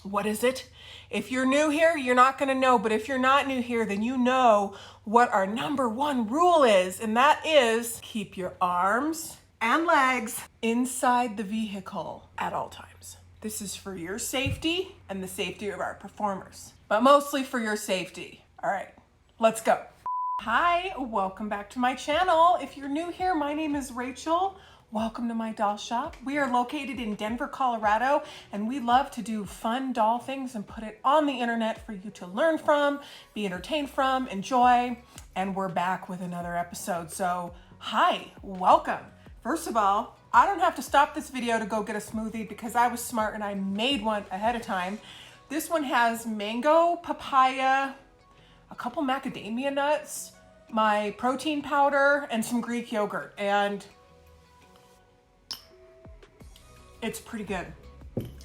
What is it? If you're new here, you're not gonna know, but if you're not new here, then you know what our number one rule is, and that is keep your arms and legs inside the vehicle at all times. This is for your safety and the safety of our performers, but mostly for your safety. All right, let's go. Hi, welcome back to my channel. If you're new here, my name is Rachel. Welcome to my doll shop. We are located in Denver, Colorado, and we love to do fun doll things and put it on the internet for you to learn from, be entertained from, enjoy, and we're back with another episode. So, hi, welcome. First of all, I don't have to stop this video to go get a smoothie because I was smart and I made one ahead of time. This one has mango, papaya, a couple macadamia nuts, my protein powder, and some Greek yogurt, and it's pretty good.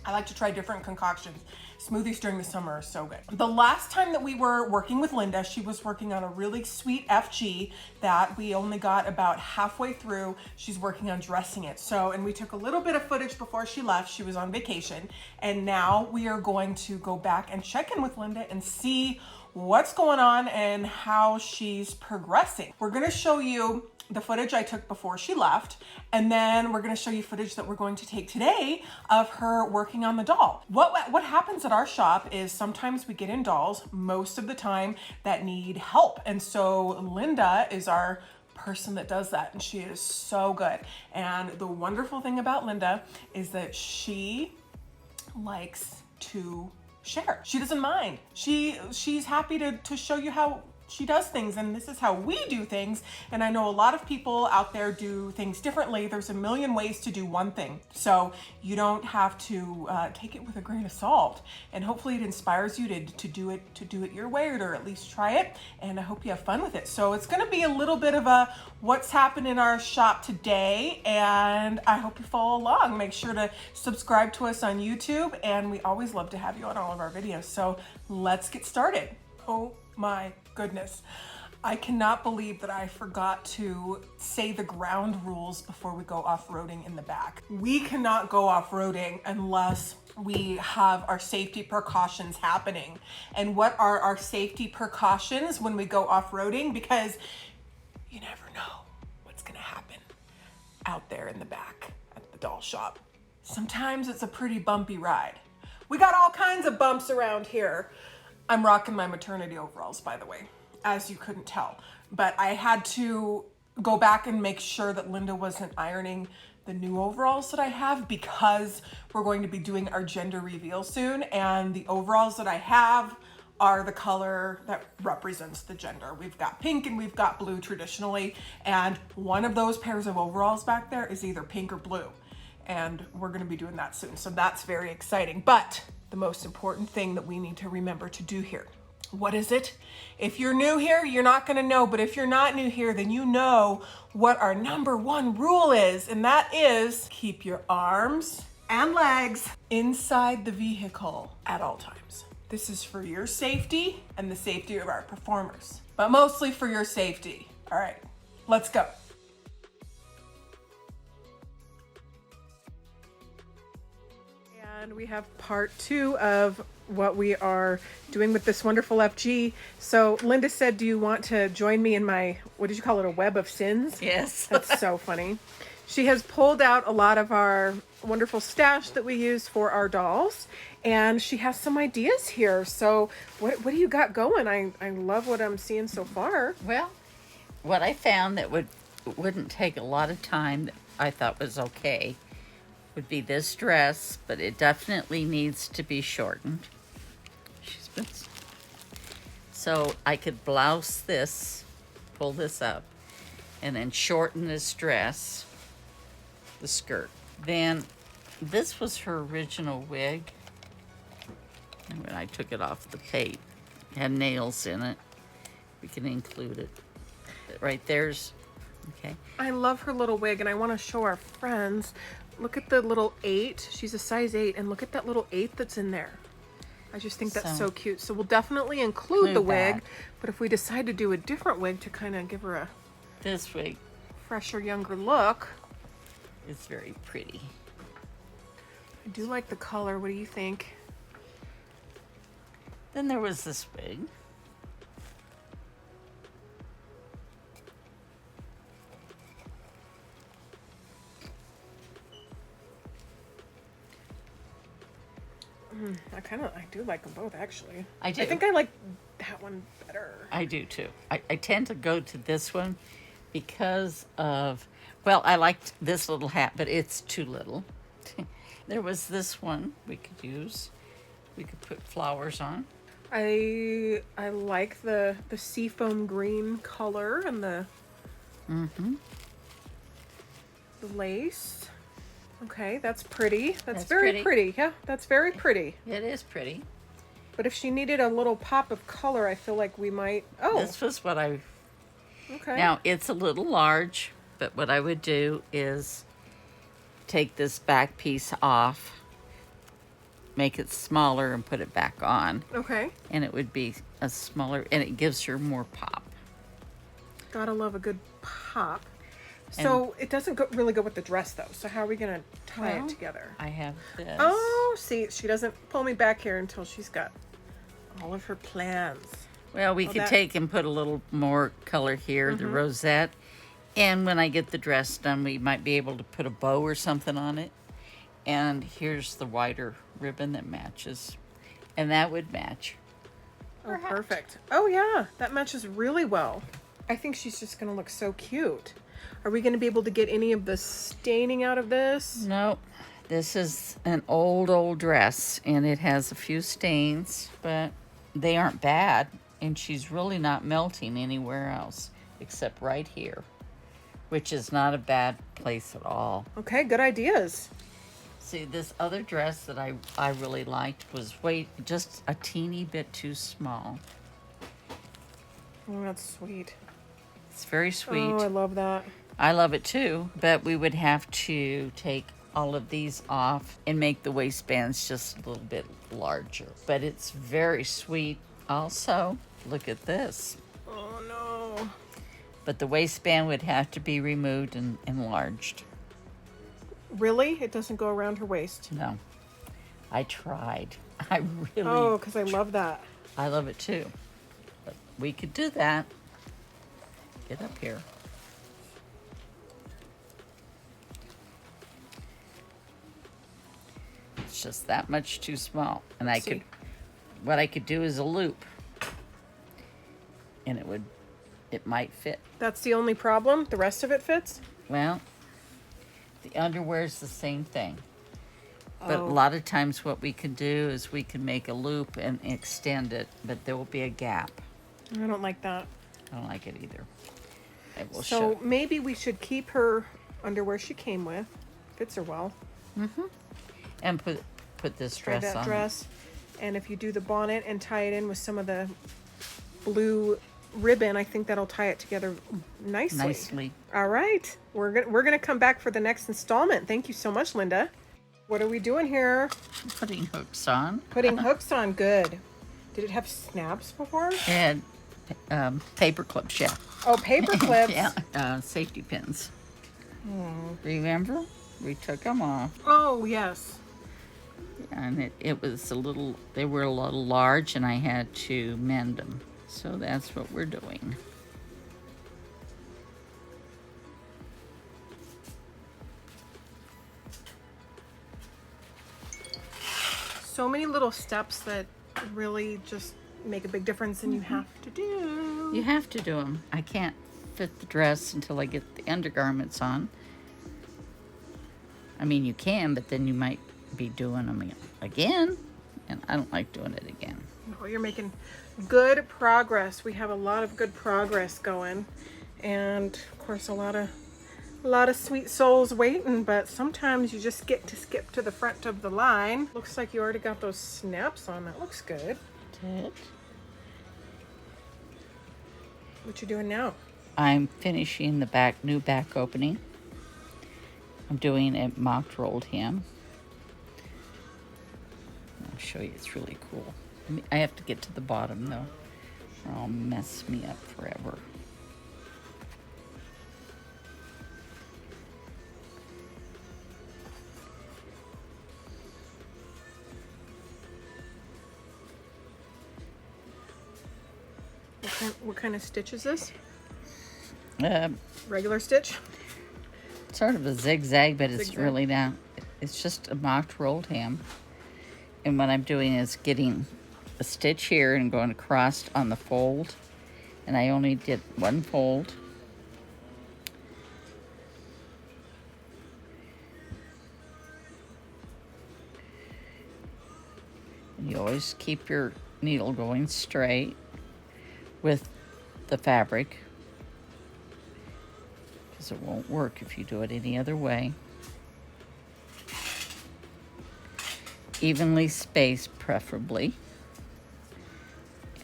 I like to try different concoctions. Smoothies during the summer are so good. The last time that we were working with Linda, she was working on a really sweet FG that we only got about halfway through. She's working on dressing it. And we took a little bit of footage before she left. She was on vacation. And now we are going to go back and check in with Linda and see what's going on and how she's progressing. We're gonna show you the footage I took before she left, and then we're gonna show you footage that we're going to take today of her working on the doll. What happens at our shop is sometimes we get in dolls, most of the time, that need help. And so Linda is our person that does that, and she is so good. And the wonderful thing about Linda is that she likes to share. She doesn't mind. She's happy to show you how she does things, and this is how we do things. And I know a lot of people out there do things differently. There's a million ways to do one thing, so you don't have to take it with a grain of salt. And hopefully it inspires you to do it your way, or to at least try it. And I hope you have fun with it. So it's going to be a little bit of a what's happened in our shop today, and I hope you follow along. Make sure to subscribe to us on YouTube, and we always love to have you on all of our videos. So let's get started. Oh my goodness. I cannot believe that I forgot to say the ground rules before we go off-roading in the back. We cannot go off-roading unless we have our safety precautions happening. And what are our safety precautions when we go off-roading? Because you never know what's gonna happen out there in the back at the doll shop. Sometimes it's a pretty bumpy ride. We got all kinds of bumps around here. I'm rocking my maternity overalls, by the way, as you couldn't tell. But I had to go back and make sure that Linda wasn't ironing the new overalls that I have, because we're going to be doing our gender reveal soon, and the overalls that I have are the color that represents the gender. We've got pink and we've got blue traditionally, and one of those pairs of overalls back there is either pink or blue, and we're gonna be doing that soon. So that's very exciting. But the most important thing that we need to remember to do here. What is it? If you're new here, you're not gonna know, but if you're not new here, then you know what our number one rule is, and that is keep your arms and legs inside the vehicle at all times. This is for your safety and the safety of our performers, but mostly for your safety. All right, let's go. And we have part 2 of what we are doing with this wonderful FG. So Linda said, do you want to join me in my, what did you call it, a web of sins? Yes. That's so funny. She has pulled out a lot of our wonderful stash that we use for our dolls, and she has some ideas here. So what do you got going? I love what I'm seeing so far. Well, what I found that wouldn't take a lot of time that I thought was okay would be this dress, but it definitely needs to be shortened. So I could blouse this, pull this up, and then shorten this dress, the skirt. Then this was her original wig, and when I took it off the pate, it had nails in it. We can include it. Right there's, okay. I love her little wig, and I want to show our friends. Look at the little 8. She's a size 8, and look at that little 8 that's in there. I just think that's so cute. So we'll definitely include the wig, that. But if we decide to do a different wig to kind of give her a This wig fresher, younger look. is very pretty. I do like the color. What do you think? Then there was this wig. I do like them both, actually. I do. I think I like that one better. I do too. I tend to go to this one because of, well, I liked this little hat, but it's too little. There was this one we could use. We could put flowers on. I like the seafoam green color and the lace. Okay, that's pretty. That's very pretty. Yeah, that's very pretty. It is pretty. But if she needed a little pop of color, I feel like we might. Oh, This was what I. okay. Now it's a little large, but what I would do is take this back piece off, make it smaller, and put it back on, Okay. and it would be a smaller, and it gives her more pop. Gotta love a good pop. So it doesn't really go with the dress, though. So how are we gonna tie Well, it together? I have this. Oh, see, she doesn't pull me back here until she's got all of her plans. Well, we could take and put a little more color here, the rosette. And when I get the dress done, we might be able to put a bow or something on it. And here's the wider ribbon that matches. And that would match. Oh, perfect. Oh, yeah, that matches really well. I think she's just gonna look so cute. Are we gonna be able to get any of the staining out of this? Nope. This is an old dress, and it has a few stains, but they aren't bad. And she's really not melting anywhere else except right here, which is not a bad place at all. Okay, good ideas. See, this other dress that I really liked was just a teeny bit too small. Oh, that's sweet. It's very sweet. Oh, I love that. I love it too, but we would have to take all of these off and make the waistbands just a little bit larger. But it's very sweet also. Look at this. Oh, no. But the waistband would have to be removed and enlarged. Really? It doesn't go around her waist? No. I tried. I really... Oh, because I love that. I love it too. But we could do that. Get up here. It's just that much too small. And what I could do is a loop. And it might fit. That's the only problem? The rest of it fits? Well, the underwear is the same thing. But Oh. a lot of times what we can do is we can make a loop and extend it, but there will be a gap. I don't like that. I don't like it either. I will So show. maybe we should keep her underwear she came with. Fits her well. And put this Try dress that on. dress. And if you do the bonnet and tie it in with some of the blue ribbon, I think that'll tie it together nicely. All right. We're gonna come back for the next installment. Thank you so much, Linda. What are we doing here? Putting hooks on. Putting hooks on. Good. Did it have snaps before? And paper clips, yeah. Oh, paper clips. Yeah, safety pins. Remember? We took them off. Oh, yes. And it was they were a little large, and I had to mend them. So that's what we're doing. So many little steps that really just make a big difference, and you have to do. You have to do them. I can't fit the dress until I get the undergarments on. I mean, you can, but then you might be doing them again, and I don't like doing it again. Oh, you're making good progress. We have a lot of good progress going, and of course a lot of sweet souls waiting, but sometimes you just get to skip to the front of the line. Looks like you already got those snaps on. That looks good. What you doing now? I'm finishing the new back opening. I'm doing a mock rolled hem. I'll show you, it's really cool. I have to get to the bottom though, or I'll mess me up forever. What kind of stitch is this? Uh, Regular stitch? Sort of a zigzag, but it's Zigzag. really not. It's just a mocked rolled hem. And what I'm doing is getting a stitch here and going across on the fold. And I only did one fold. And you always keep your needle going straight with the fabric, because it won't work if you do it any other way. Evenly spaced, preferably.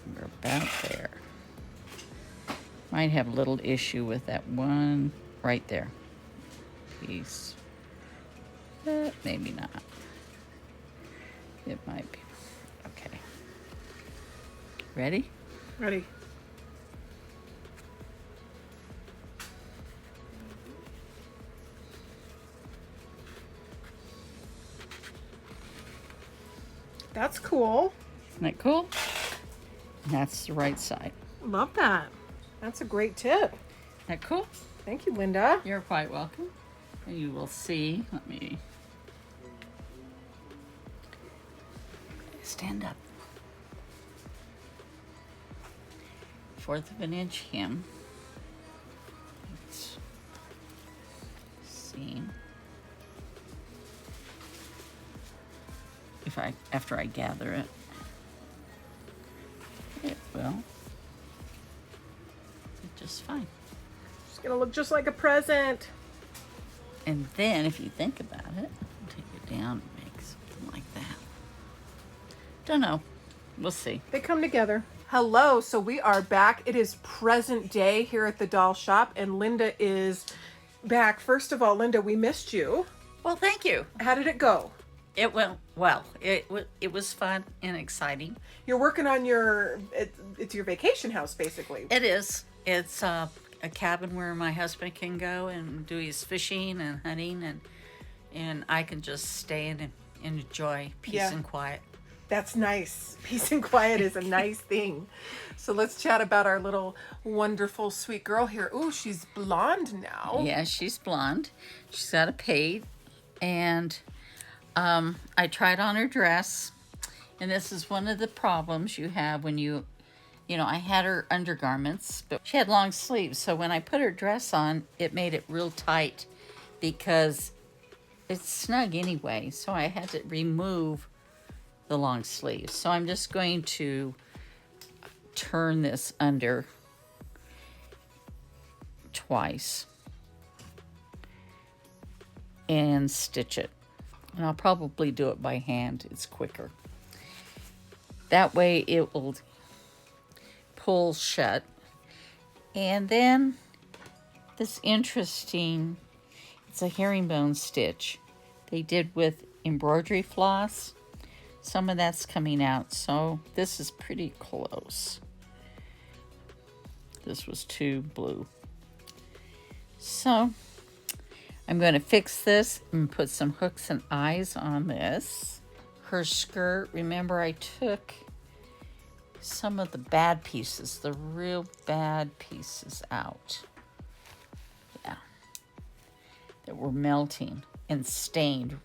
And we're about there. Might have a little issue with that one right there piece. But maybe not. It might be. Okay. Ready? Ready. That's cool. Isn't that cool? And that's the right side. Love that. That's a great tip. Isn't that cool? Thank you, Linda. You're quite welcome. And you will see. Let me stand up. 1/4 of an inch hem. Let's see if after I gather it, it will fit just fine. It's gonna look just like a present. And then if you think about it, take it down and make something like that. Don't know. We'll see. They come together. Hello, so we are back. It is present day here at the doll shop, and Linda is back. First of all, Linda, we missed you. Well, thank you. How did it go? It went well. It was fun and exciting. You're working on it's your vacation house, basically. It is. It's a cabin where my husband can go and do his fishing and hunting, and I can just stay and enjoy peace and quiet. That's nice. Peace and quiet is a nice thing. So let's chat about our little wonderful sweet girl here. Ooh, she's blonde now. Yeah, she's blonde. She's got a paid, and I tried on her dress, and this is one of the problems you have when you know, I had her undergarments, but she had long sleeves, so when I put her dress on, it made it real tight because it's snug anyway, so I had to remove the long sleeves. So I'm just going to turn this under twice and stitch it. And I'll probably do it by hand. It's quicker. That way it will pull shut. And then this interesting, it's a herringbone stitch they did with embroidery floss. Some of that's coming out, so this is pretty close. This was too blue. So I'm going to fix this and put some hooks and eyes on this. Her skirt, remember I took some of the bad pieces, the real bad pieces out. Yeah. That were melting and stained.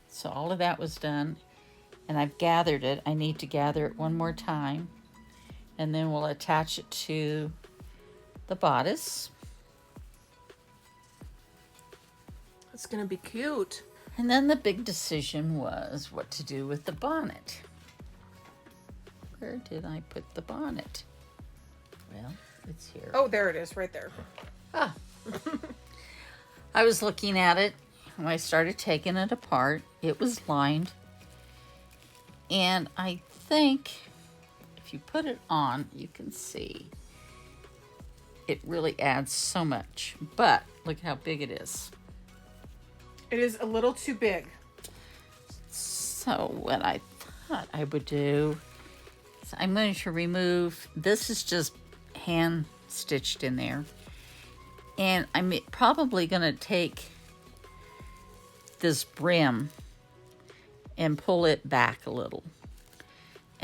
So all of that was done, and I've gathered it. I need to gather it one more time, and then we'll attach it to the bodice. It's gonna be cute. And then the big decision was what to do with the bonnet. Where did I put the bonnet? Well, it's here. Oh, there it is, right there. Ah. I was looking at it when I started taking it apart. It was lined. And I think if you put it on, you can see it really adds so much. But look how big it is. It is a little too big. So what I thought I would do is I'm going to remove, this is just hand stitched in there. And I'm probably going to take this brim and pull it back a little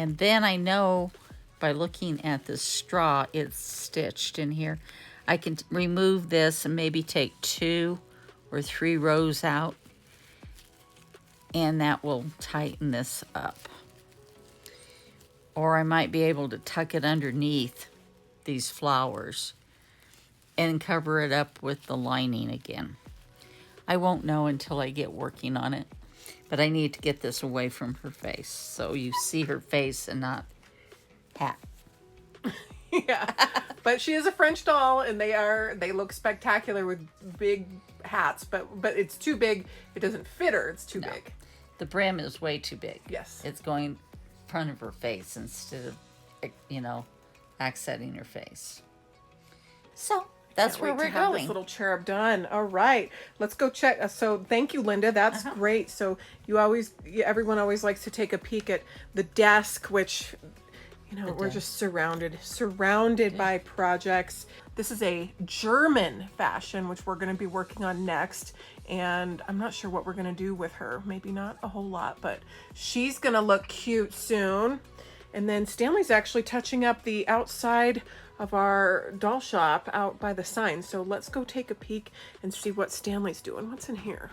And then I know by looking at the straw, it's stitched in here. I can remove this and maybe take 2 or 3 rows out, and that will tighten this up. Or I might be able to tuck it underneath these flowers and cover it up with the lining again. I won't know until I get working on it, but I need to get this away from her face so you see her face and not hat. Yeah, but she is a French doll, and they look spectacular with big hats, but it's too big. It doesn't fit her. It's too big. The brim is way too big. Yes. It's going in front of her face instead of, you know, accenting her face. So that's where we're going. This little cherub done. All right, let's go check. So thank you, Linda. That's great. So everyone always likes to take a peek at the desk, which, you know, we're just surrounded by projects. This is a German fashion, which we're going to be working on next. And I'm not sure what we're going to do with her. Maybe not a whole lot, but she's going to look cute soon. And then Stanley's actually touching up the outside of our doll shop out by the sign. So let's go take a peek and see what Stanley's doing. What's in here?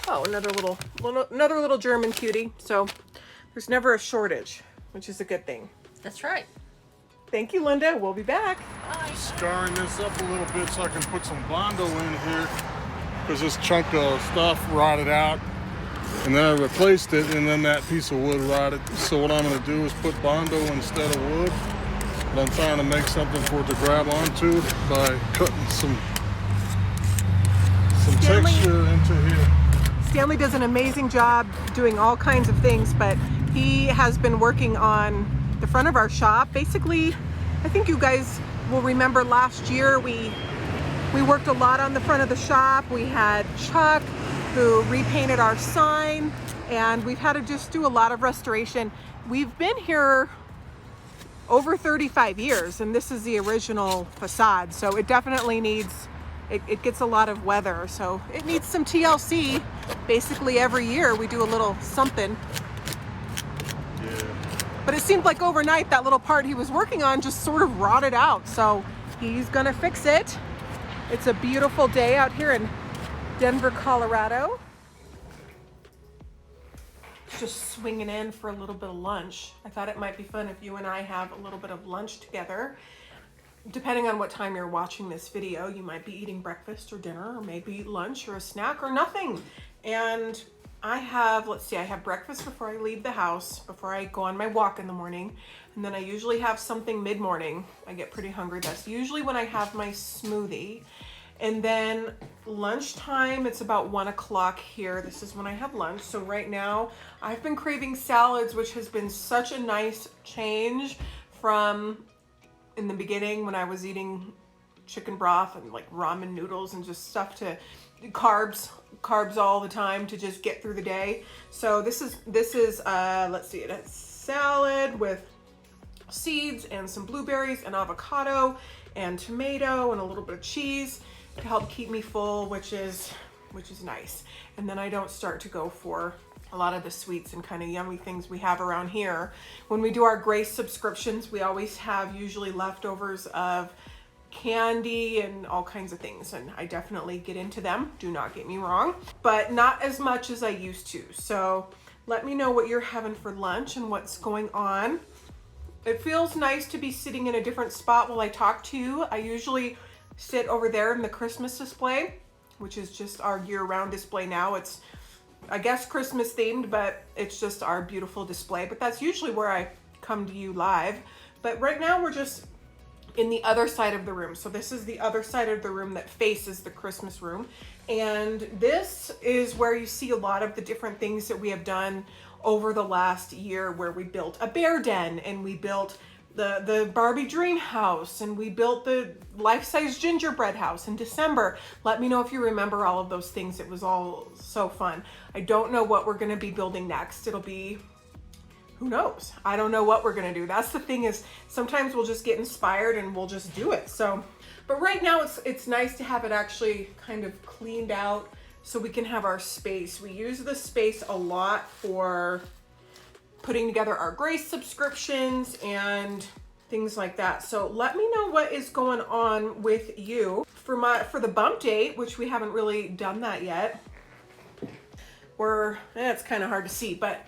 Oh, another little German cutie. So there's never a shortage, which is a good thing. That's right. Thank you, Linda. We'll be back. Scarring this up a little bit so I can put some Bondo in here, because this chunk of stuff rotted out, and then I replaced it, and then that piece of wood rotted. So what I'm going to do is put Bondo instead of wood, but I'm trying to make something for it to grab onto by cutting some texture into here. Stanley does an amazing job doing all kinds of things, but he has been working on the front of our shop. Basically, I think you guys will remember last year we worked a lot on the front of the shop. We had Chuck who repainted our sign, and we've had to just do a lot of restoration. We've been here over 35 years, and this is the original facade, so it definitely needs, it gets a lot of weather, so it needs some TLC. Basically every year we do a little something. But it seemed like overnight that little part he was working on just sort of rotted out. So he's gonna fix it. It's a beautiful day out here in Denver, Colorado. Just swinging in for a little bit of lunch. I thought it might be fun if you and I have a little bit of lunch together. Depending on what time you're watching this video, you might be eating breakfast or dinner, or maybe lunch or a snack or nothing. And I have, I have breakfast before I leave the house, before I go on my walk in the morning. And then I usually have something mid-morning. I get pretty hungry. That's usually when I have my smoothie. And then lunchtime, it's about 1 o'clock here. This is when I have lunch. So right now I've been craving salads, which has been such a nice change from in the beginning when I was eating chicken broth and like ramen noodles and just stuff to carbs all the time to just get through the day. So this is let's see, it's salad with seeds and some blueberries and avocado and tomato and a little bit of cheese to help keep me full, which is nice. And then I don't start to go for a lot of the sweets and kind of yummy things we have around here. When we do our Grace subscriptions, we always have usually leftovers of candy and all kinds of things, and I definitely get into them, do not get me wrong, but not as much as I used to. So let me know what you're having for lunch and what's going on. It feels nice to be sitting in a different spot while I talk to you. I usually sit over there in the Christmas display, which is just our year-round display now. It's, I guess, Christmas themed, but it's just our beautiful display. But that's usually where I come to you live. But right now we're just in the other side of the room. So this is the other side of the room that faces the Christmas room. And this is where you see a lot of the different things that we have done over the last year, where we built a bear den, and we built the Barbie dream house, and we built the life-size gingerbread house in December. Let me know if you remember all of those things. It was all so fun. I don't know what we're gonna be building next. It'll be, who knows? I don't know what we're gonna do. That's the thing, is sometimes we'll just get inspired and we'll just do it. So, but right now it's nice to have it actually kind of cleaned out so we can have our space. We use the space a lot for putting together our Grace subscriptions and things like that. So let me know what is going on with you for the bump date, which we haven't really done that yet. It's kind of hard to see, but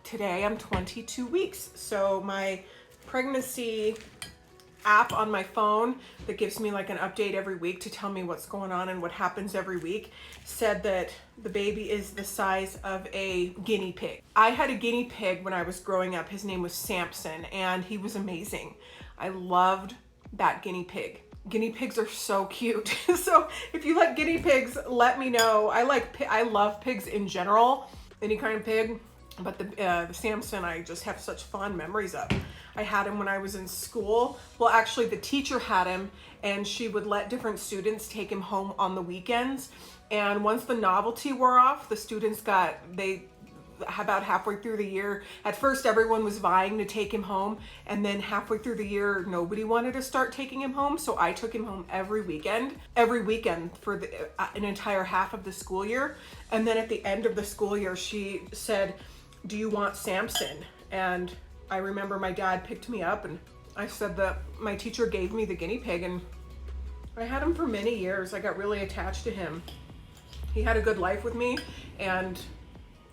today I'm 22 weeks. So my pregnancy app on my phone that gives me like an update every week to tell me what's going on and what happens every week said that the baby is the size of a guinea pig. I had a guinea pig when I was growing up. His name was Samson, and he was amazing. I loved that guinea pig. Guinea pigs are so cute. So if you like guinea pigs, let me know. I love pigs in general, any kind of pig, but the Samson I just have such fond memories of. I had him when I was in school. Well, actually the teacher had him, and she would let different students take him home on the weekends. And once the novelty wore off, the students about halfway through the year, at first everyone was vying to take him home, and then halfway through the year nobody wanted to start taking him home, so I took him home every weekend for an entire half of the school year. And then at the end of the school year she said, "Do you want Samson?" And I remember my dad picked me up, and I said that my teacher gave me the guinea pig, and I had him for many years. I got really attached to him. He had a good life with me, and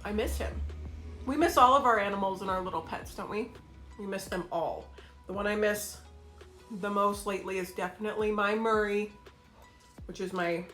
I miss him. We miss all of our animals and our little pets, don't we? We miss them all. The one I miss the most lately is definitely my Murray, which is my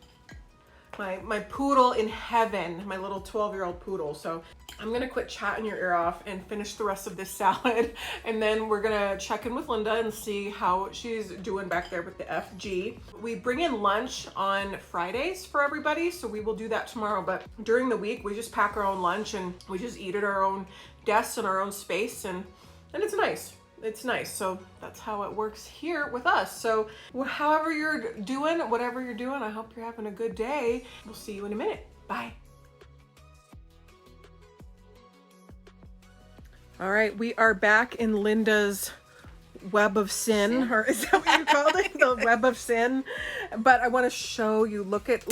poodle in heaven, my little 12-year-old poodle. So I'm gonna quit chatting your ear off and finish the rest of this salad, and then we're gonna check in with Linda and see how she's doing back there with the FG. We bring in lunch on Fridays for everybody, so we will do that tomorrow, but during the week we just pack our own lunch and we just eat at our own desks in our own space, and it's nice. It's nice. So that's how it works here with us. So however you're doing, whatever you're doing, I hope you're having a good day. We'll see you in a minute. Bye. All right, we are back in Linda's web of sin, or is that what you called it? The web of sin. But I want to show you, look at,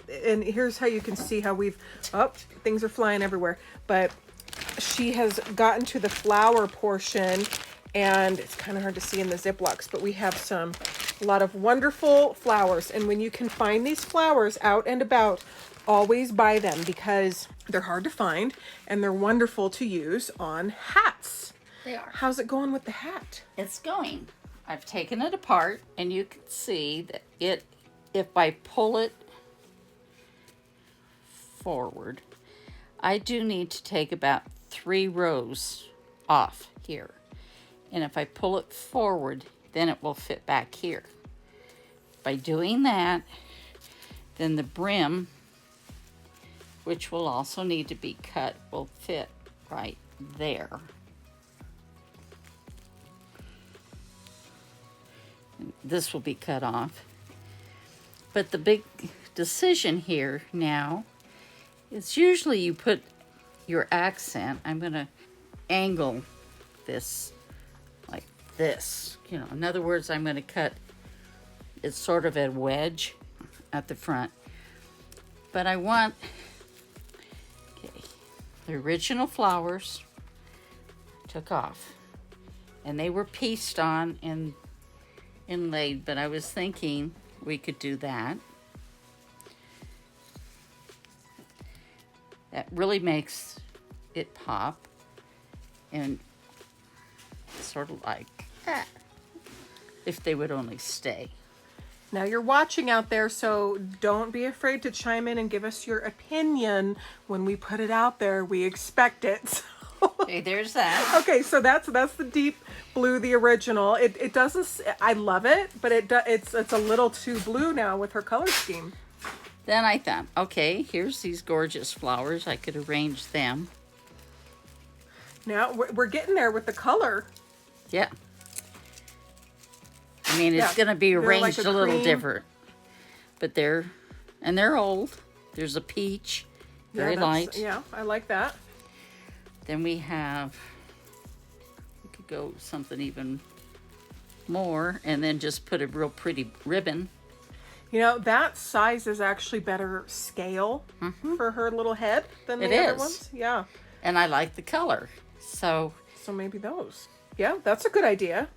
and here's how you can see how things are flying everywhere. But she has gotten to the flower portion, and it's kind of hard to see in the Ziplocs, but we have a lot of wonderful flowers. And when you can find these flowers out and about, always buy them, because they're hard to find and they're wonderful to use on hats. They are. How's it going with the hat? It's going. I've taken it apart, and you can see that if I pull it forward, I do need to take about 3 rows off here. And if I pull it forward, then it will fit back here. By doing that, then the brim, which will also need to be cut, will fit right there. And this will be cut off. But the big decision here now is usually you put your accent. I'm going to angle this like this. In other words, I'm going to cut it sort of a wedge at the front. But I want the original flowers took off, and they were pieced on and inlaid, but I was thinking we could do that. That really makes it pop, and sort of like if they would only stay. Now you're watching out there, so don't be afraid to chime in and give us your opinion when we put it out there. We expect it. Okay, there's that. Okay, so that's the deep blue, the original. It doesn't. I love it, but it's a little too blue now with her color scheme. Then I thought, okay, here's these gorgeous flowers. I could arrange them. Now we're getting there with the color. Yeah. I mean, it's going to be arranged like a little different, but they're old. There's a peach, very light. Yeah, I like that. Then we could go something even more, and then just put a real pretty ribbon. That size is actually better scale for her little head than the other ones. Yeah. And I like the color. So maybe those. Yeah, that's a good idea.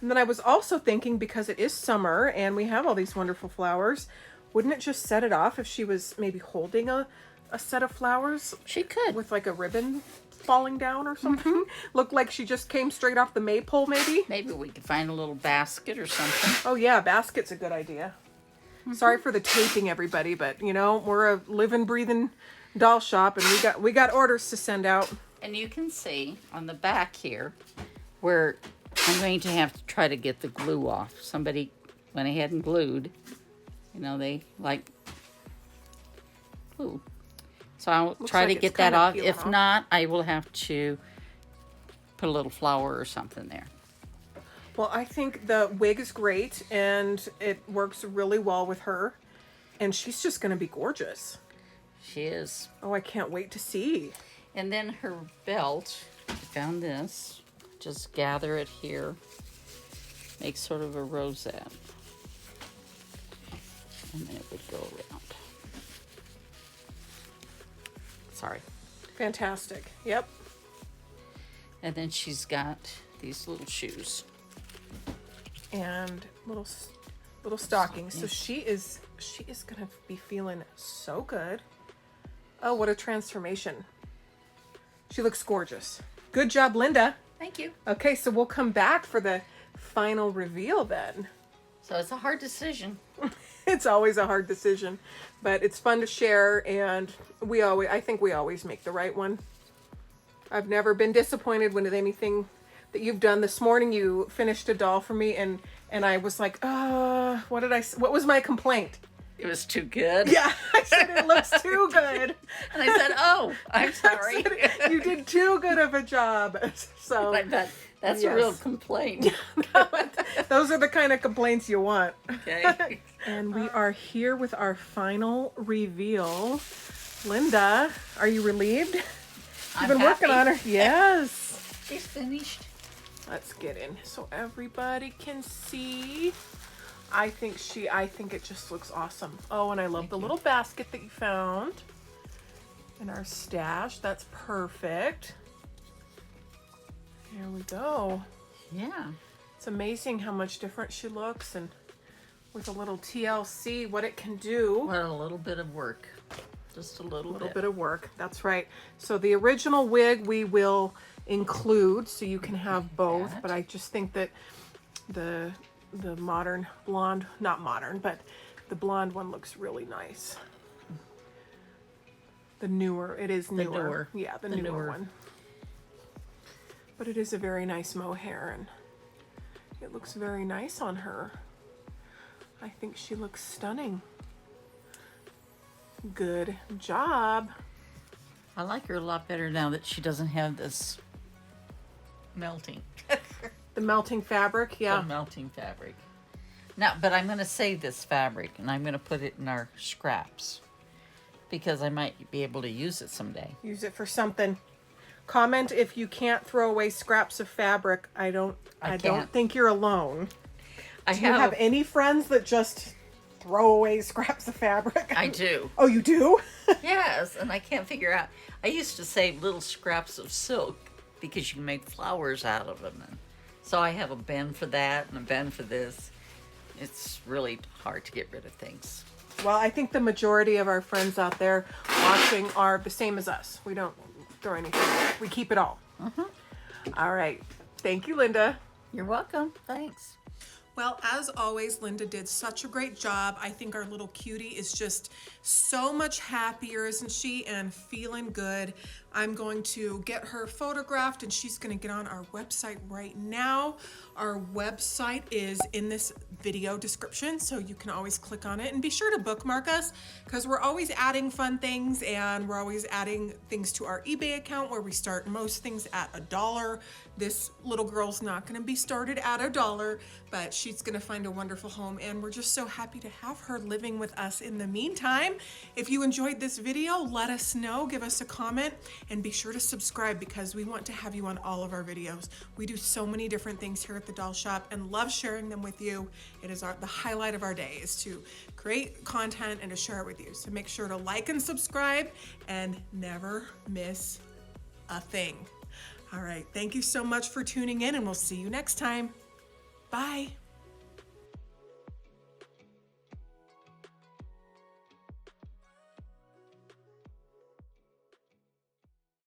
And then I was also thinking, because it is summer and we have all these wonderful flowers, wouldn't it just set it off if she was maybe holding a set of flowers she could. with like a ribbon falling down or something? Looked like she just came straight off the maypole, maybe? Maybe we could find a little basket or something. Oh yeah, basket's a good idea. Sorry for the taping, everybody, but you know, we're a living, breathing doll shop and we got orders to send out. And you can see on the back here where I'm going to have to try to get the glue off. Somebody went ahead and glued. You know, they like glue. So I'll try to get that off. If not, I will have to put a little flower or something there. Well, I think the wig is great and it works really well with her. And she's just going to be gorgeous. She is. Oh, I can't wait to see. And then her belt, I found this. Just gather it here. Make sort of a rosette. And then it would go around. Sorry. Fantastic. Yep. And then she's got these little shoes. And little stockings. So she is gonna be feeling so good. Oh, what a transformation. She looks gorgeous. Good job, Linda. Thank you. Okay, so we'll come back for the final reveal then. So it's a hard decision. It's always a hard decision, but it's fun to share, and I think we always make the right one. I've never been disappointed with anything that you've done. This morning you finished a doll for me and I was like, what was my complaint? It was too good. Yeah, I said it looks too good. And I said, oh, I'm sorry. You did too good of a job. So I bet that's a real complaint. Those are the kind of complaints you want. Okay. And we are here with our final reveal. Linda, are you relieved? You've been working on her. Yes. She's finished. Let's get in so everybody can see. I think it just looks awesome. Oh, and I love the little basket that you found in our stash. That's perfect. Here we go. Yeah. It's amazing how much different she looks, and with a little TLC, what it can do. What a little bit of work. Just a little bit of work. That's right. So the original wig we will include, so you can have both. But I just think that the modern blonde, not modern, but the blonde one looks really nice. It is newer. Yeah, the newer one. But it is a very nice mohair, and it looks very nice on her. I think she looks stunning. Good job. I like her a lot better now that she doesn't have this melting. The melting fabric, yeah. The melting fabric. Now, but I'm going to save this fabric and I'm going to put it in our scraps because I might be able to use it someday. Use it for something. Comment if you can't throw away scraps of fabric. I don't think you're alone. Do you have any friends that just throw away scraps of fabric? I do. Oh, you do? Yes, and I can't figure out. I used to save little scraps of silk because you can make flowers out of them. And so I have a bin for that and a bin for this. It's really hard to get rid of things. Well, I think the majority of our friends out there watching are the same as us. We don't throw anything away. We keep it all. All right. Thank you, Linda. You're welcome. Thanks. Well, as always, Linda did such a great job. I think our little cutie is just so much happier, isn't she? And feeling good. I'm going to get her photographed and she's going to get on our website right now. Our website is in this video description, so you can always click on it and be sure to bookmark us because we're always adding fun things and we're always adding things to our eBay account where we start most things at $1. This little girl's not going to be started at $1, but she's going to find a wonderful home and we're just so happy to have her living with us in the meantime. If you enjoyed this video, let us know, give us a comment, and be sure to subscribe because we want to have you on all of our videos. We do so many different things here at the Doll Shop and love sharing them with you. It is the highlight of our day is to create content and to share it with you. So make sure to like and subscribe and never miss a thing. All right, thank you so much for tuning in, and we'll see you next time. Bye.